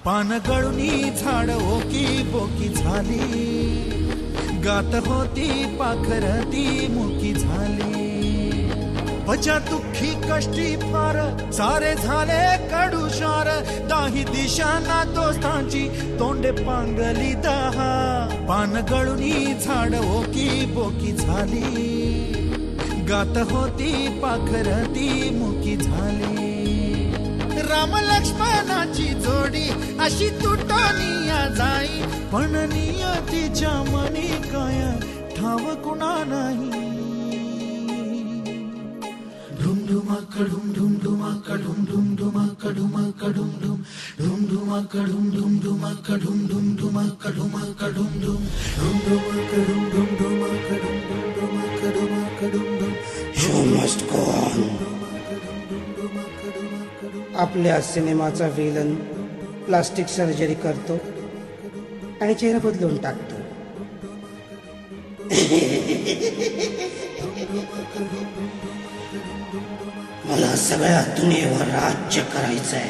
पान गळुनी झाड ओकी बोकी झाली, गात होती पाखरती मुकी झाली. वजा दुःखी कष्टी फार सारे झाले कडुशार, दाही दिशांना दोस्तांची तोंडे पांगली दहा. पान गळुनी झाड ओकी बोकी झाली, गात होती पाखरती मुकी झाली. राम लक्ष्मणाची जोडी अशी तुटनिया जाई, पण नियतीच्या मनी काय ठाव कुणा नाही. ढुम ढुमाक ढुम ढुम ढुमाक ढुम ढुम ढुमाक ढुमाक ढुम ढुम ढुम ढुमाक ढुम ढुम ढुमाक ढुम ढुम ढुमाक ढुमाक ढुम ढुम ढुम ढुमाक ढुम ढुम ढुमाक ढुम ढुम ढुमाक ढुमाक ढुम ढुम. Show must go on. आपल्या सिनेमाचा विलन प्लास्टिक सर्जरी करतो आणि चेहरा बदलून टाकतो. मला सगळ्या दुनियेवर राज्य करायचंय.